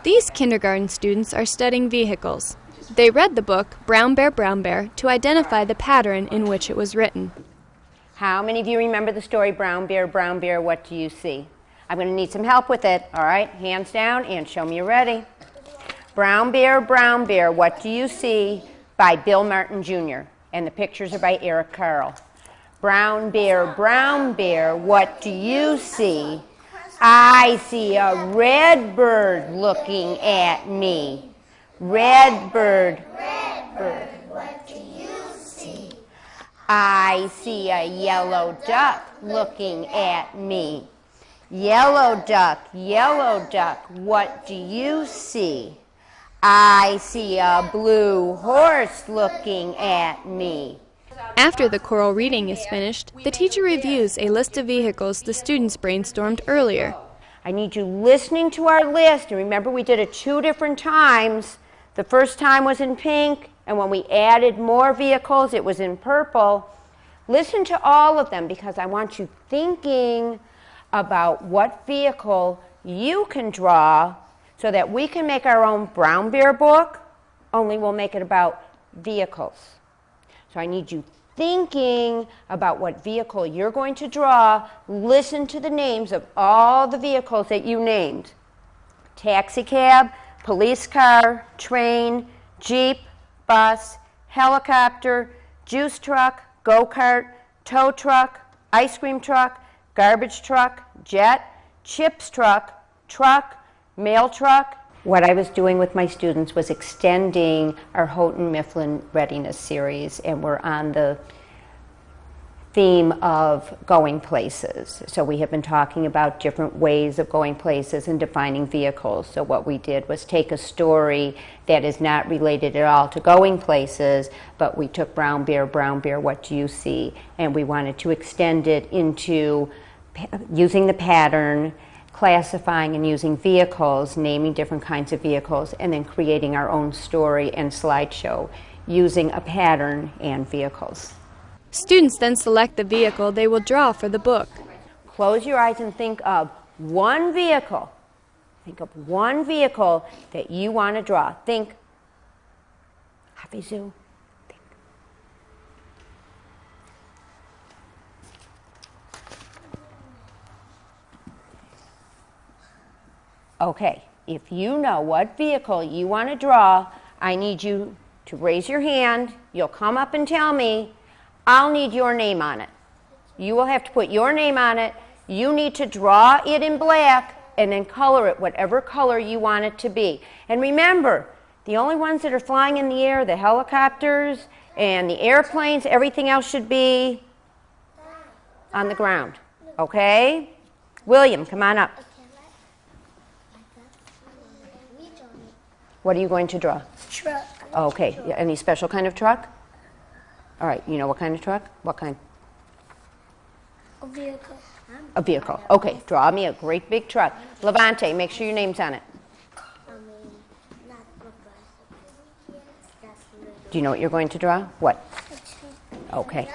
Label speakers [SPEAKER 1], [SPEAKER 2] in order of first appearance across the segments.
[SPEAKER 1] These kindergarten students are studying vehicles. They read the book, Brown Bear, to identify the pattern in which it was written.
[SPEAKER 2] How many of you remember the story, Brown Bear, what do you see? I'm going to need some help with it, all right? Hands down and show me you're ready. Brown Bear, what do you see? By Bill Martin Jr. And the pictures are by Eric Carle. Brown Bear, what do you see? I see a red bird looking at me. Red bird, what do you see? I see a yellow duck looking at me. Yellow duck, what do you see? I see a blue horse looking at me.
[SPEAKER 1] After the choral reading is finished, the teacher reviews a list of vehicles the students brainstormed earlier.
[SPEAKER 2] I need you listening to our list, and remember we did it 2 different times. The first time was in pink, and when we added more vehicles, it was in purple. Listen to all of them because I want you thinking about what vehicle you can draw so that we can make our own Brown Bear book, only we'll make it about vehicles. So I need you thinking about what vehicle you're going to draw. Listen to the names of all the vehicles that you named. Taxi cab, police car, train, jeep, bus, helicopter, juice truck, go-kart, tow truck, ice cream truck, garbage truck, jet, chips truck, mail truck. What I was doing with my students was extending our Houghton Mifflin Readiness Series, and we're on the theme of going places. So we have been talking about different ways of going places and defining vehicles. So what we did was take a story that is not related at all to going places, but we took Brown Bear, what do you see? And we wanted to extend it into using the pattern, classifying and using vehicles, naming different kinds of vehicles, and then creating our own story and slideshow using a pattern and vehicles.
[SPEAKER 1] Students then select the vehicle they will draw for the book.
[SPEAKER 2] Close your eyes and think of one vehicle. Think of one vehicle that you want to draw. Think, Hafizu. Think. Okay, if you know what vehicle you want to draw, I need you to raise your hand. You'll come up and tell me. I'll need your name on it. You will have to put your name on it. You need to draw it in black and then color it whatever color you want it to be. And remember, the only ones that are flying in the air, the helicopters and the airplanes, everything else should be on the ground. Okay? William, come on up. What are you going to draw?
[SPEAKER 3] Truck.
[SPEAKER 2] Okay, any special kind of truck? All right, you know what kind of truck? What kind?
[SPEAKER 3] A vehicle.
[SPEAKER 2] A vehicle. Okay, draw me a great big truck. Levante, make sure your name's on it. Do you know what you're going to draw? What? Okay.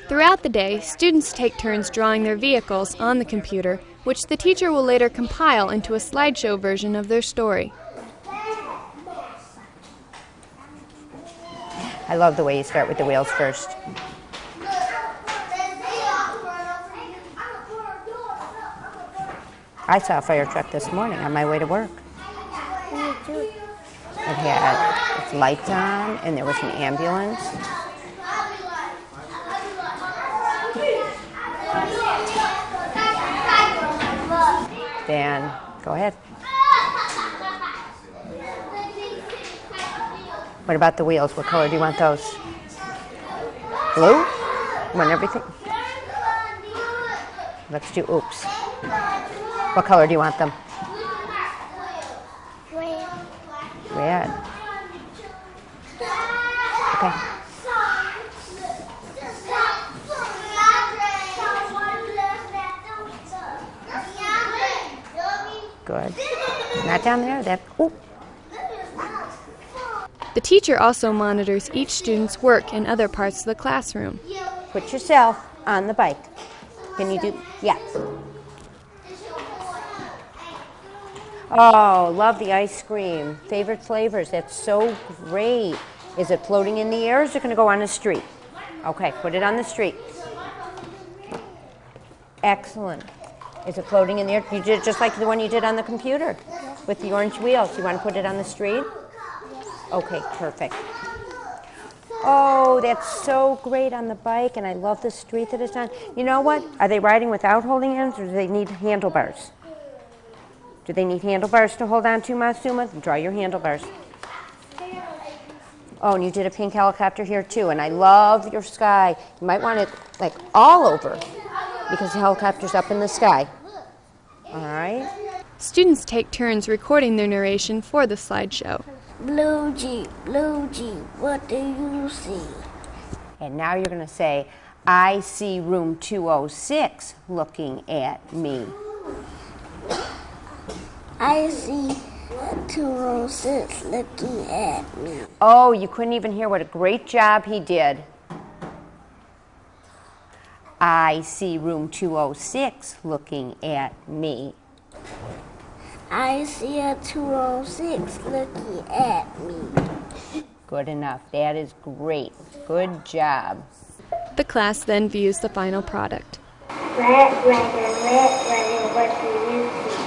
[SPEAKER 1] Throughout the day, students take turns drawing their vehicles on the computer, which the teacher will later compile into a slideshow version of their story.
[SPEAKER 2] I love the way you start with the wheels first. I saw a fire truck this morning on my way to work. It had its lights on and there was an ambulance. Dan, go ahead. What about the wheels? What color do you want those? Blue? You want everything? Let's do oops. What color do you want them?
[SPEAKER 3] Red.
[SPEAKER 2] Red. Okay. Good. Not down there. That. Ooh.
[SPEAKER 1] The teacher also monitors each student's work in other parts of the classroom.
[SPEAKER 2] Put yourself on the bike. Can you do? Yes. Oh, love the ice cream. Favorite flavors. That's so great. Is it floating in the air or is it going to go on the street? Okay, put it on the street. Excellent. Is it floating in the air? You did it just like the one you did on the computer with the orange wheels. You want to put it on the street? Okay, perfect. Oh, that's so great on the bike, and I love the street that it's on. You know what? Are they riding without holding hands, or do they need handlebars? Do they need handlebars to hold on to, Masuma? Draw your handlebars. Oh, and you did a pink helicopter here too, and I love your sky. You might want it like all over because the helicopter's up in the sky. All right.
[SPEAKER 1] Students take turns recording their narration for the slideshow.
[SPEAKER 3] Blue Jeep, what do you see?
[SPEAKER 2] And now you're going to say, I see room 206 looking at me.
[SPEAKER 3] I see 206 looking at me.
[SPEAKER 2] Oh, you couldn't even hear what a great job he did. I see room 206 looking at me.
[SPEAKER 3] I see a 206 looking at me.
[SPEAKER 2] Good enough. That is great. Good job.
[SPEAKER 1] The class then views the final product.
[SPEAKER 3] Red wagon, what do you see?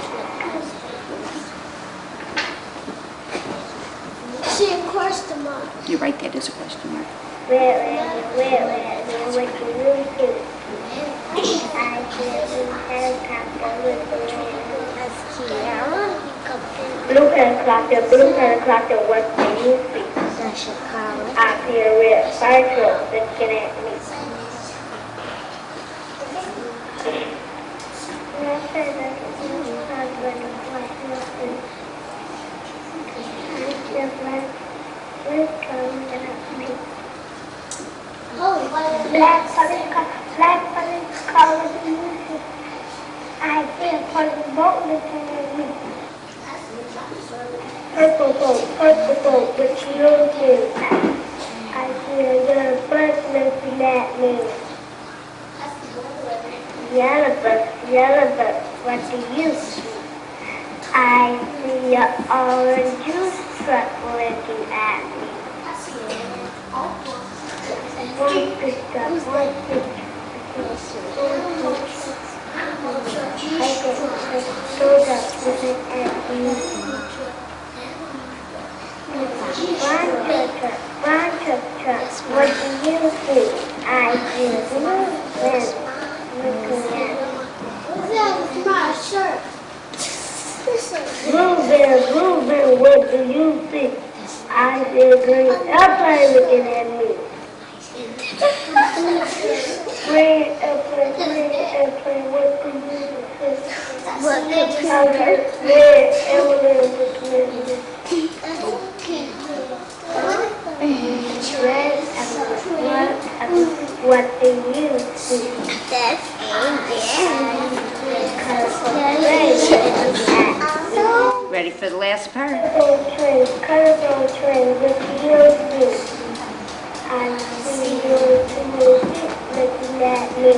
[SPEAKER 3] See a question mark.
[SPEAKER 4] You're right, that is a question mark.
[SPEAKER 3] Red wagon, what do you see? I see a helicopter with the wings. Blue helicopter, what do you see? That's a car. I see a red fire truck looking at me. Black police car looking at me. I see a police boat looking at me. Purple boat, what do you see? I see a little bus looking at me. Yellow bus, what do you see? I see an orange juice truck looking at me. One picture looking at me. Brown truck, what do you see? I see a blue van looking at me. That's my shirt. Blue van, what do you see? I see a green airplane looking at me. Green airplane, what do you see? Red airplane looking at me. What do you see? That's a
[SPEAKER 2] Ready for the last part?
[SPEAKER 3] Colorful train, what do you see? I see your 206 looking at me.